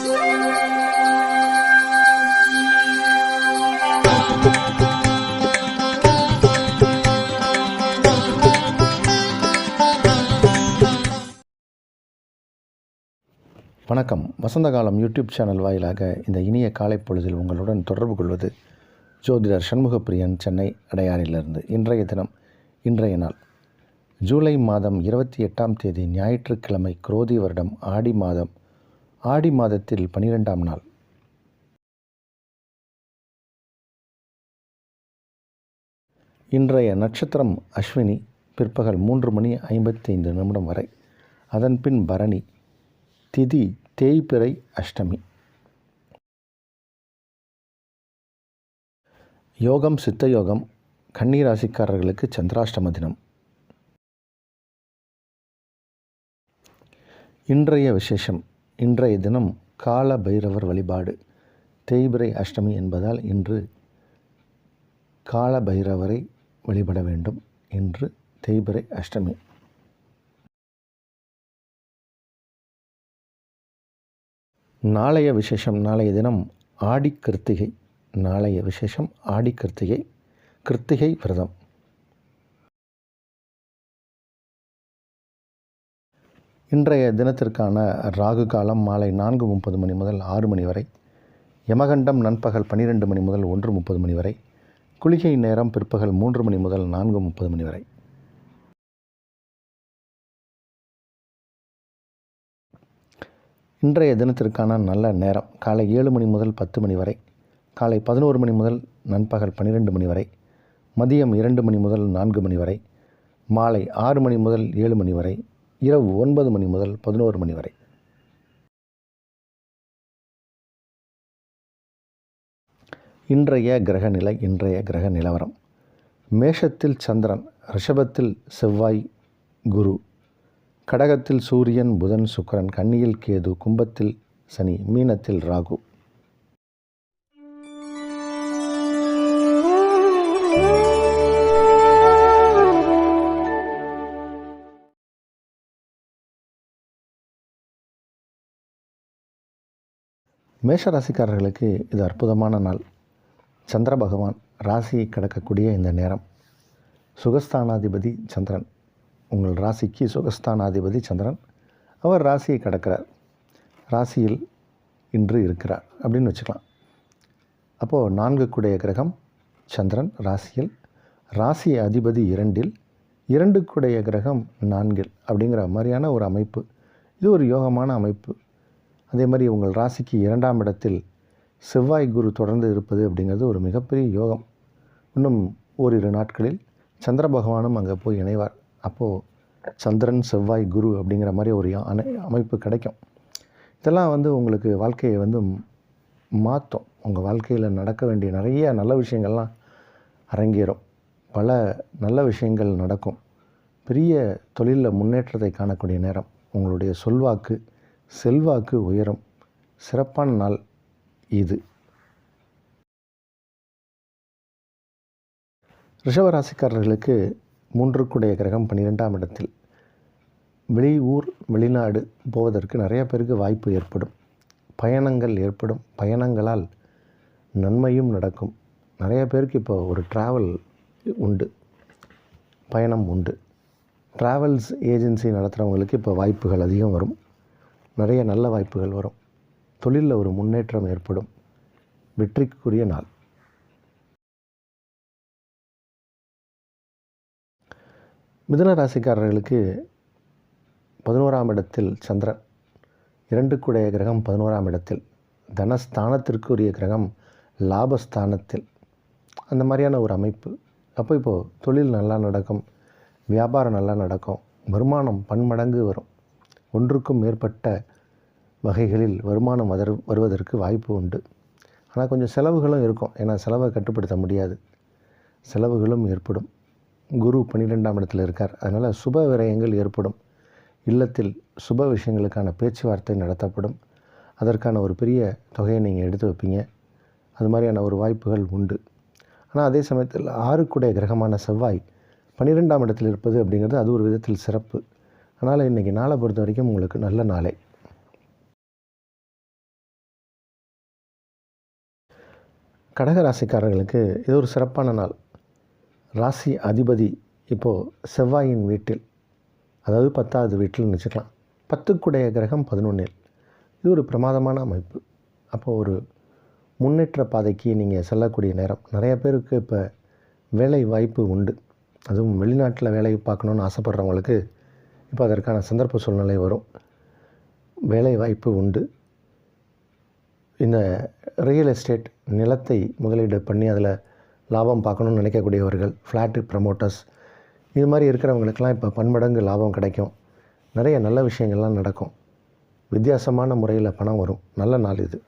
வணக்கம். வசந்தகாலம் YouTube channel வாயிலாக இந்த இனிய காலை பொழுதில் உங்களுடன் தொடர்பு கொள்வது ஜோதிடர் சண்முகப்பிரியன், சென்னை அடையாறிலிருந்து. இன்றைய தினம், இன்றைய நாள் ஜூலை மாதம் 28ஆம் தேதி ஞாயிற்றுக்கிழமை, குரோதி வருடம் ஆடி மாதம். ஆடி மாதத்தில் 12ஆம் நாள். இன்றைய நட்சத்திரம் அஸ்வினி, பிற்பகல் 3:55 வரை. அதன்பின் பரணி. திதி தேய்பிறை அஷ்டமி. யோகம் சித்த யோகம். கன்னி ராசிக்காரர்களுக்கு சந்திராஷ்டம தினம். இன்றைய விசேஷம். இன்றைய தினம் கால பைரவர் வழிபாடு. தேய்பிறை அஷ்டமி என்பதால் இன்று கால பைரவரை வழிபட வேண்டும். இன்று தேய்பிறை அஷ்டமி. நாளைய விசேஷம். நாளைய தினம் ஆடி கிருத்திகை. நாளைய விசேஷம் ஆடி கிருத்திகை. கிருத்திகை விரதம். இன்றைய தினத்திற்கான ராகு காலம் மாலை 4:30 முதல் 6 வரை. யமகண்டம் நண்பகல் 12 முதல் 1:30 வரை. குளிகை நேரம் பிற்பகல் 3 முதல் 4:30 வரை. இன்றைய தினத்திற்கான நல்ல நேரம் காலை 7 முதல் 10 வரை. காலை 11 முதல் நண்பகல் 12 வரை. மதியம் 2 முதல் 4 வரை. மாலை 6 முதல் 7 வரை. இரவு 9 முதல் 11 வரை. இன்றைய கிரக நிலை. இன்றைய கிரக நிலவரம். மேஷத்தில் சந்திரன், ரிஷபத்தில் செவ்வாய் குரு, கடகத்தில் சூரியன் புதன் சுக்கிரன், கன்னியில் கேது, கும்பத்தில் சனி, மீனத்தில் ராகு. மேஷ ராசிக்காரர்களுக்கு இது அற்புதமான நாள். சந்திர பகவான் ராசியை கடக்கக்கூடிய இந்த நேரம். சுகஸ்தானாதிபதி சந்திரன், உங்கள் ராசிக்கு சுகஸ்தானாதிபதி சந்திரன், அவர் ராசியை கடக்கிறார். ராசியில் இன்று இருக்கிறார் அப்படின்னு வச்சுக்கலாம். அப்போது 4 கூடைய கிரகம் சந்திரன் ராசியில், ராசி அதிபதி 2, 2 கூடைய கிரகம் 4 அப்படிங்கிற மாதிரியான ஒரு அமைப்பு. இது ஒரு யோகமான அமைப்பு. அதே மாதிரி உங்கள் ராசிக்கு 2ஆம் இடத்தில் செவ்வாய் குரு தொடர்ந்து இருப்பது அப்படிங்கிறது ஒரு மிகப்பெரிய யோகம். இன்னும் ஓரிரு நாட்களில் சந்திர பகவானும் அங்கே போய் இணைவார். அப்போது சந்திரன் செவ்வாய் குரு அப்படிங்கிற மாதிரி ஒரு அமைப்பு கிடைக்கும். இதெல்லாம் உங்களுக்கு வாழ்க்கையை மாற்றும். உங்கள் வாழ்க்கையில் நடக்க வேண்டிய நிறைய நல்ல விஷயங்கள்லாம் அரங்கேறும். பல நல்ல விஷயங்கள் நடக்கும். பெரிய தொழிலில் முன்னேற்றத்தை காணக்கூடிய நேரம். உங்களுடைய சொல்வாக்கு செல்வாக்கு உயரும். சிறப்பான நாள் இது. ரிஷபராசிக்காரர்களுக்கு 3 கூடைய கிரகம் 12ஆம் இடத்தில். வெளியூர் வெளிநாடு போவதற்கு நிறைய பேருக்கு வாய்ப்பு ஏற்படும். பயணங்கள் ஏற்படும். பயணங்களால் நன்மையும் நடக்கும். நிறைய பேருக்கு இப்போ ஒரு ட்ராவல் உண்டு, பயணம் உண்டு. ட்ராவல்ஸ் ஏஜென்சி நடத்துகிறவங்களுக்கு இப்போ வாய்ப்புகள் அதிகம் வரும். நிறைய நல்ல வாய்ப்புகள் வரும். தொழிலில் ஒரு முன்னேற்றம் ஏற்படும். வெற்றிக்குரிய நாள். மிதுன ராசிக்காரர்களுக்கு 11ஆம் இடத்தில் சந்திரன், 2 கூடைய கிரகம் 11ஆம் இடத்தில். தனஸ்தானத்திற்குரிய கிரகம் லாபஸ்தானத்தில். அந்த மாதிரியான ஒரு அமைப்பு. அப்போ இப்போது தொழில் நல்லா நடக்கும். வியாபாரம் நல்லா நடக்கும். வருமானம் பன்மடங்கு வரும். ஒன்றுக்கும் மேற்பட்ட வகைகளில் வருமானம் வருவதற்கு வாய்ப்பு உண்டு. ஆனால் கொஞ்சம் செலவுகளும் இருக்கும். ஏன்னா செலவை கட்டுப்படுத்த முடியாது. செலவுகளும் ஏற்படும். குரு 12ஆம் இடத்தில் இருக்கார். அதனால் சுப விரயங்கள் ஏற்படும். இல்லத்தில் சுப விஷயங்களுக்கான பேச்சுவார்த்தை நடத்தப்படும். அதற்கான ஒரு பெரிய தொகையை நீங்கள் எடுத்து வைப்பீங்க. அது மாதிரியான ஒரு வாய்ப்புகள் உண்டு. ஆனால் அதே சமயத்தில் 6 கூடைய கிரகமான செவ்வாய் 12ஆம் இடத்தில் இருப்பது அப்படிங்கிறது அது ஒரு விதத்தில் சிறப்பு. அதனால் இன்றைக்கி நாளை பொறுத்த வரைக்கும் உங்களுக்கு நல்ல நாளே. கடக ராசிக்காரர்களுக்கு இது ஒரு சிறப்பான நாள். ராசி அதிபதி இப்போது செவ்வாயின் வீட்டில், அதாவது 10வது வீட்டில்னு வச்சுக்கலாம். 10க்குடைய கிரகம் 11. இது ஒரு பிரமாதமான அமைப்பு. அப்போது ஒரு முன்னேற்ற பாதைக்கு நீங்கள் செல்லக்கூடிய நேரம். நிறைய பேருக்கு இப்போ வேலை வாய்ப்பு உண்டு. அதுவும் வெளிநாட்டில் வேலை பார்க்கணுன்னு ஆசைப்படுறவங்களுக்கு இப்போ அதற்கான சந்தர்ப்ப சூழ்நிலை வரும். வேலை வாய்ப்பு உண்டு. இந்த ரியல் எஸ்டேட் நிலத்தை முதலீடு பண்ணி அதில் லாபம் பார்க்கணுன்னு நினைக்கக்கூடியவர்கள், ஃப்ளாட்டு ப்ரமோட்டர்ஸ், இது மாதிரி இருக்கிறவங்களுக்கெல்லாம் இப்போ பன்மடங்கு லாபம் கிடைக்கும். நிறைய நல்ல விஷயங்கள்லாம் நடக்கும். வித்தியாசமான முறையில் பணம் வரும். நல்ல நாள் இது.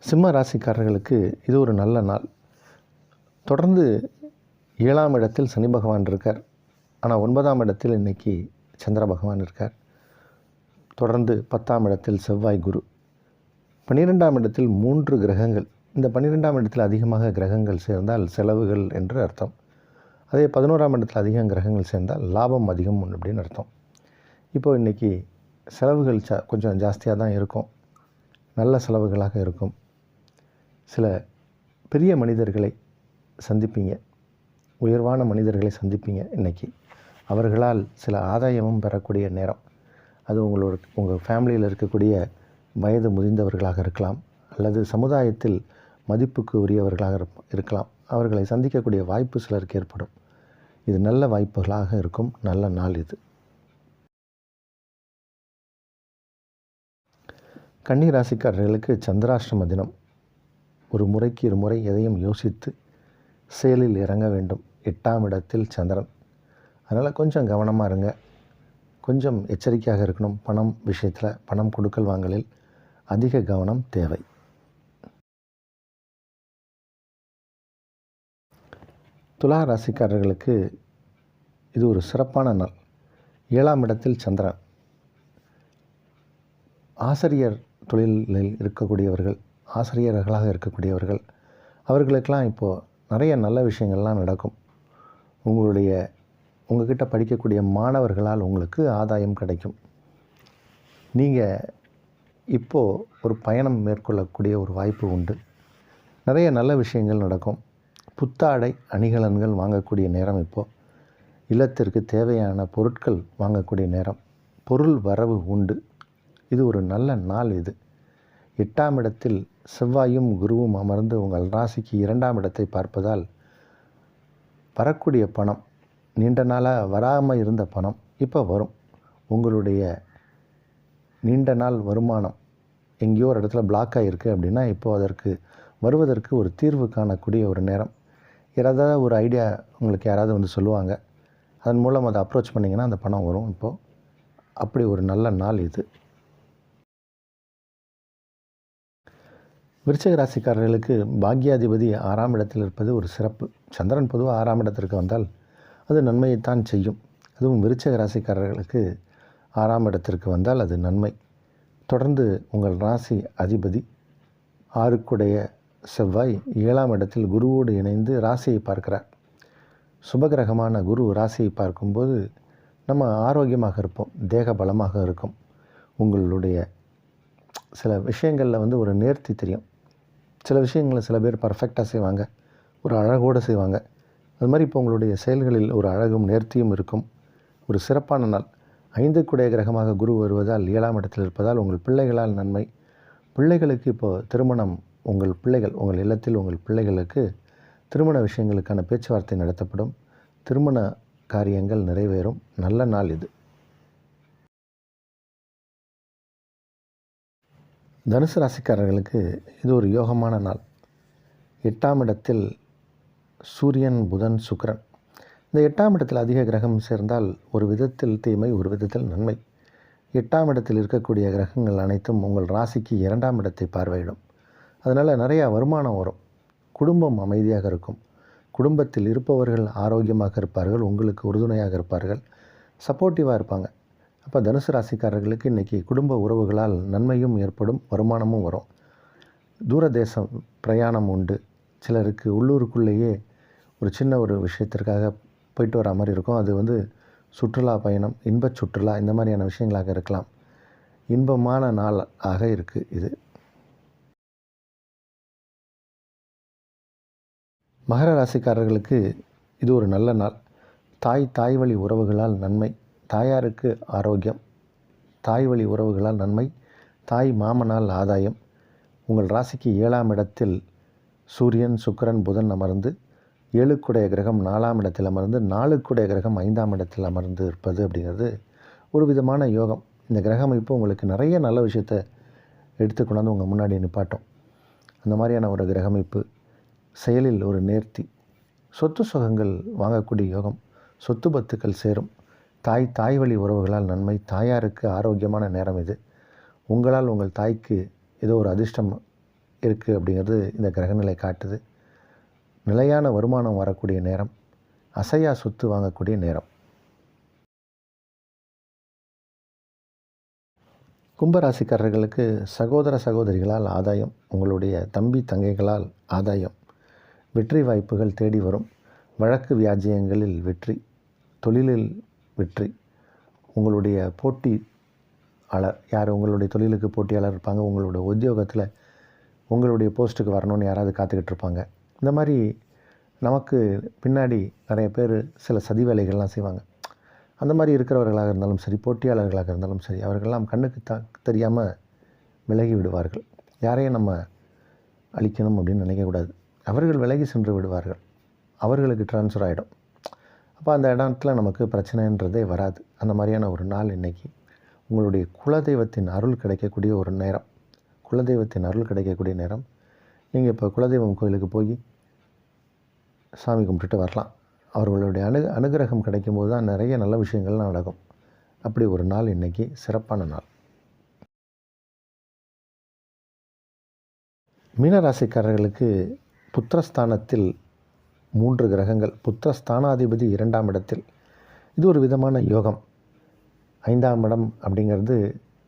சிம்ம ராசிக்காரர்களுக்கு இது ஒரு நல்ல நாள். தொடர்ந்து 7ஆம் இடத்தில் சனி பகவான் இருக்கார். ஆனால் 9ஆம் இடத்தில் இன்றைக்கி சந்திர பகவான் இருக்கார். தொடர்ந்து 10ஆம் இடத்தில் செவ்வாய், குரு. 12ஆம் இடத்தில் 3 கிரகங்கள். இந்த 12ஆம் இடத்தில் அதிகமாக கிரகங்கள் சேர்ந்தால் செலவுகள் என்று அர்த்தம். அதே 11ஆம் இடத்தில் அதிகம் கிரகங்கள் சேர்ந்தால் லாபம் அதிகம் அப்படின்னு அர்த்தம். இப்போது இன்றைக்கி செலவுகள் கொஞ்சம் ஜாஸ்தியாக தான் இருக்கும். நல்ல செலவுகளாக இருக்கும். சில பெரிய மனிதர்களை சந்திப்பீங்க, உயர்வான மனிதர்களை சந்திப்பீங்க. இன்றைக்கி அவர்களால் சில ஆதாயமும் பெறக்கூடிய நேரம். அது உங்கள் ஃபேமிலியில் இருக்கக்கூடிய வயது முதிர்ந்தவர்களாக இருக்கலாம், அல்லது சமுதாயத்தில் மதிப்புக்கு உரியவர்களாக இருக்கலாம். அவர்களை சந்திக்கக்கூடிய வாய்ப்பு சிலருக்கு ஏற்படும். இது நல்ல வாய்ப்புகளாக இருக்கும். நல்ல நாள் இது. கன்னி ராசிக்காரர்களுக்கு சந்திராஷ்டம தினம். ஒரு முறைக்கு இருமுறை எதையும் யோசித்து செயலில் இறங்க வேண்டும். 8ஆம் இடத்தில் சந்திரன். அதனால் கொஞ்சம் கவனமாக இருங்க. கொஞ்சம் எச்சரிக்கையாக இருக்கணும். பணம் விஷயத்தில், பணம் கொடுக்கல் வாங்கலில் அதிக கவனம் தேவை. துலா ராசிக்காரர்களுக்கு இது ஒரு சிறப்பான நாள். 7ஆம் இடத்தில் சந்திரன். ஆசிரியர் தொழிலில் இருக்கக்கூடியவர்கள், ஆசிரியர்களாக இருக்கக்கூடியவர்கள், அவர்களுக்கெல்லாம் இப்போது நிறைய நல்ல விஷயங்கள்லாம் நடக்கும். உங்கள்கிட்ட படிக்கக்கூடிய மாணவர்களால் உங்களுக்கு ஆதாயம் கிடைக்கும். நீங்கள் இப்போது ஒரு பயணம் மேற்கொள்ளக்கூடிய ஒரு வாய்ப்பு உண்டு. நிறைய நல்ல விஷயங்கள் நடக்கும். புத்தாடை அணிகலன்கள் வாங்கக்கூடிய நேரம். இப்போது இல்லத்திற்கு தேவையான பொருட்கள் வாங்கக்கூடிய நேரம். பொருள் வரவு உண்டு. இது ஒரு நல்ல நாள் இது. 8ஆம் இடத்தில் செவ்வாயும் குருவும் அமர்ந்து உங்கள் ராசிக்கு 2ஆம் இடத்தை பார்ப்பதால் வரக்கூடிய பணம், நீண்ட நாளாக வராமல் இருந்த பணம் இப்போ வரும். உங்களுடைய நீண்ட நாள் வருமானம் எங்கேயோ ஒரு இடத்துல பிளாக் ஆகிருக்கு அப்படின்னா இப்போது அதற்கு வருவதற்கு ஒரு தீர்வு காணக்கூடிய ஒரு நேரம். யாராவது ஒரு ஐடியா உங்களுக்கு யாராவது வந்து சொல்லுவாங்க. அதன் மூலம் அதை அப்ரோச் பண்ணிங்கன்னா அந்த பணம் வரும். இப்போது அப்படி ஒரு நல்ல நாள் இது. விருச்சிக ராசிக்காரர்களுக்கு பாக்யாதிபதி 6ஆம் இடத்தில் இருப்பது ஒரு சிறப்பு. சந்திரன் பொதுவாக 6ஆம் இடத்திற்கு வந்தால் அது நன்மையைத்தான் செய்யும். அதுவும் விருச்சிக ராசிக்காரர்களுக்கு 6ஆம் இடத்திற்கு வந்தால் அது நன்மை. தொடர்ந்து உங்கள் ராசி அதிபதி 6க்குடைய செவ்வாய் 7ஆம் இடத்தில் குருவோடு இணைந்து ராசியை பார்க்கிறார். சுபகிரகமான குரு ராசியை பார்க்கும்போது நம்ம ஆரோக்கியமாக இருப்போம், தேக பலமாக இருக்கும். உங்களுடைய சில விஷயங்களில் ஒரு நேர்த்தி தெரியும். சில விஷயங்களை சில பேர் பர்ஃபெக்டாக செய்வாங்க, ஒரு அழகோடு செய்வாங்க. அது மாதிரி இப்போ உங்களுடைய செயல்களில் ஒரு அழகும் நேர்த்தியும் இருக்கும். ஒரு சிறப்பான நாள். 5க்குடைய கிரகமாக குரு வருவதால் 7ஆம் இடத்தில் இருப்பதால் உங்கள் பிள்ளைகளால் நன்மை. பிள்ளைகளுக்கு இப்போது திருமணம், உங்கள் இல்லத்தில் உங்கள் பிள்ளைகளுக்கு திருமண விஷயங்களுக்கான பேச்சுவார்த்தை நடத்தப்படும். திருமண காரியங்கள் நிறைவேறும். நல்ல நாள் இது. தனுசு ராசிக்காரர்களுக்கு இது ஒரு யோகமான நாள். 8ஆம் இடத்தில் சூரியன், புதன், சுக்கிரன். இந்த 8ஆம் இடத்தில் அதிக கிரகம் சேர்ந்தால் ஒரு விதத்தில் தீமை, ஒரு விதத்தில் நன்மை. 8ஆம் இடத்தில் இருக்கக்கூடிய கிரகங்கள் அனைத்தும் உங்கள் ராசிக்கு 2ஆம் இடத்தை பார்வையிடும். அதனால் நிறையா வருமானம் வரும். குடும்பம் அமைதியாக இருக்கும். குடும்பத்தில் இருப்பவர்கள் ஆரோக்கியமாக இருப்பார்கள், உங்களுக்கு உறுதுணையாக இருப்பார்கள், சப்போர்ட்டிவாக இருப்பாங்க. அப்போ தனுசு ராசிக்காரர்களுக்கு இன்றைக்கி குடும்ப உறவுகளால் நன்மையும் ஏற்படும், வருமானமும் வரும். தூரதேசம் பிரயாணம் உண்டு. சிலருக்கு உள்ளூருக்குள்ளேயே ஒரு சின்ன ஒரு விஷயத்திற்காக போயிட்டு வர மாதிரி இருக்கும். அது சுற்றுலா பயணம், இன்பச் சுற்றுலா, இந்த மாதிரியான விஷயங்களாக இருக்கலாம். இன்பமான நாள் ஆக இருக்குது இது. மகர ராசிக்காரர்களுக்கு இது ஒரு நல்ல நாள். தாய் வழி உறவுகளால் நன்மை, தாயாருக்கு ஆரோக்கியம், தாய் வழி உறவுகளால் நன்மை, தாய் மாமனால் ஆதாயம். உங்கள் ராசிக்கு 7ஆம் இடத்தில் சூரியன், சுக்கிரன், புதன் அமர்ந்து 7க்குடைய கிரகம் 4ஆம் இடத்தில் அமர்ந்து 4க்குடைய கிரகம் 5ஆம் இடத்தில் அமர்ந்து இருப்பது அப்படிங்கிறது ஒரு விதமான யோகம். இந்த கிரக அமைப்பு உங்களுக்கு நிறைய நல்ல விஷயத்தை எடுத்து கொண்டாந்து உங்கள் முன்னாடி நிப்பாட்டும். அந்த மாதிரியான ஒரு கிரக அமைப்பு, செயலில் ஒரு நேர்த்தி, சொத்து சுகங்கள் வாங்கக்கூடிய யோகம், சொத்து பத்துக்கள் சேரும், தாய் வழி உறவுகளால் நன்மை, தாயாருக்கு ஆரோக்கியமான நேரம் இது. உங்களால் உங்கள் தாய்க்கு ஏதோ ஒரு அதிர்ஷ்டம் இருக்குது அப்படிங்கிறது இந்த கிரகநிலை காட்டுது. நிலையான வருமானம் வரக்கூடிய நேரம், அசையா சொத்து வாங்கக்கூடிய நேரம். கும்பராசிக்காரர்களுக்கு சகோதர சகோதரிகளால் ஆதாயம், உங்களுடைய தம்பி தங்கைகளால் ஆதாயம், வெற்றி வாய்ப்புகள் தேடி வரும், வழக்கு வியாஜ்யங்களில் வெற்றி, தொழிலில் வெற்றி. உங்களுடைய போட்டியாளர் யார், உங்களுடைய தொழிலுக்கு போட்டியாளர் இருப்பாங்க, உங்களுடைய உத்தியோகத்தில் உங்களுடைய போஸ்ட்டுக்கு வரணும்னு யாராவது காத்துக்கிட்டு இருப்பாங்க. இந்த மாதிரி நமக்கு பின்னாடி நிறைய பேர் சில சதி வேலைகள்லாம் செய்வாங்க. அந்த மாதிரி இருக்கிறவர்களாக இருந்தாலும் சரி, போட்டியாளர்களாக இருந்தாலும் சரி, அவர்களெல்லாம் கண்ணுக்கு தெரியாமல் விலகி விடுவார்கள். யாரையும் நம்ம அழிக்கணும் அப்படின்னு நினைக்கக்கூடாது. அவர்கள் விலகி சென்று விடுவார்கள், அவர்களுக்கு ட்ரான்ஸ்ஃபர் ஆகிடும். அப்போ அந்த இடத்துல நமக்கு பிரச்சனைன்றதே வராது. அந்த மாதிரியான ஒரு நாள் இன்றைக்கி. உங்களுடைய குலதெய்வத்தின் அருள் கிடைக்கக்கூடிய ஒரு நேரம், குலதெய்வத்தின் அருள் கிடைக்கக்கூடிய நேரம். நீங்கள் இப்போ குலதெய்வம் கோயிலுக்கு போய் சாமி கும்பிட்டுட்டு வரலாம். அவர்களுடைய அனுகிரகம் கிடைக்கும்போது தான் நிறைய நல்ல விஷயங்கள்லாம் நடக்கும். அப்படி ஒரு நாள் இன்றைக்கி சிறப்பான நாள். மீனராசிக்காரர்களுக்கு புத்திரஸ்தானத்தில் 3 கிரகங்கள், புத்திரஸ்தானாதிபதி 2ஆம் இடத்தில். இது ஒரு விதமான யோகம். 5ஆம் இடம் அப்படிங்கிறது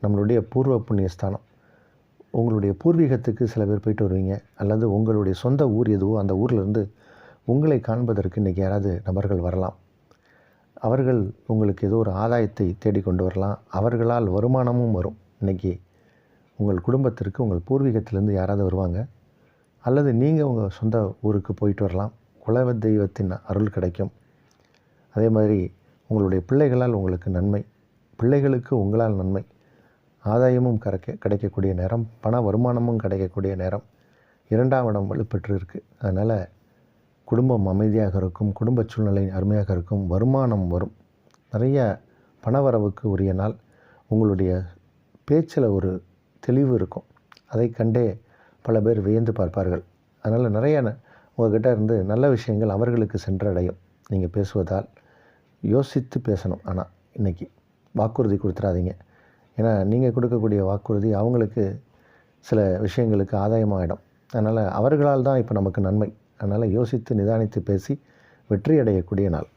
நம்மளுடைய பூர்வ புண்ணிய ஸ்தானம். உங்களுடைய பூர்வீகத்துக்கு சில பேர் போயிட்டு வருவீங்க, அல்லது உங்களுடைய சொந்த ஊர் எதுவோ அந்த ஊர்லேருந்து உங்களை காண்பதற்கு இன்றைக்கி யாராவது நபர்கள் வரலாம். அவர்கள் உங்களுக்கு ஏதோ ஒரு ஆதாயத்தை தேடிக்கொண்டு வரலாம். அவர்களால் வருமானமும் வரும். இன்றைக்கி உங்கள் குடும்பத்திற்கு உங்கள் பூர்வீகத்திலேருந்து யாராவது வருவாங்க, அல்லது நீங்கள் உங்கள் சொந்த ஊருக்கு போயிட்டு வரலாம். குல தெய்வத்தின் அருள் கிடைக்கும். அதே மாதிரி உங்களுடைய பிள்ளைகளால் உங்களுக்கு நன்மை, பிள்ளைகளுக்கு உங்களால் நன்மை, ஆதாயமும் கிடைக்கக்கூடிய நேரம், பண வருமானமும் கிடைக்கக்கூடிய நேரம். 2ஆம் இடம் வலுப்பெற்று இருக்குது. அதனால் குடும்பம் அமைதியாக இருக்கும், குடும்ப சூழ்நிலை அருமையாக இருக்கும், வருமானம் வரும், நிறைய பணவரவுக்கு உரிய நாள். உங்களுடைய பேச்சில் ஒரு தெளிவு இருக்கும். அதை கண்டே பல பேர் வியந்து பார்ப்பார்கள். அதனால் நிறைய உங்கள்கிட்ட இருந்து நல்ல விஷயங்கள் அவர்களுக்கு சென்றடையும். நீங்கள் பேசுவதால் யோசித்து பேசணும். ஆனால் இன்றைக்கி வாக்குறுதி கொடுத்துடாதீங்க. ஏன்னா நீங்கள் கொடுக்கக்கூடிய வாக்குறுதி அவங்களுக்கு சில விஷயங்களுக்கு ஆதாயமாகிடும். அதனால் அவர்களால் தான் இப்போ நமக்கு நன்மை. அதனால் யோசித்து நிதானித்து பேசி வெற்றி அடையக்கூடிய நாள்.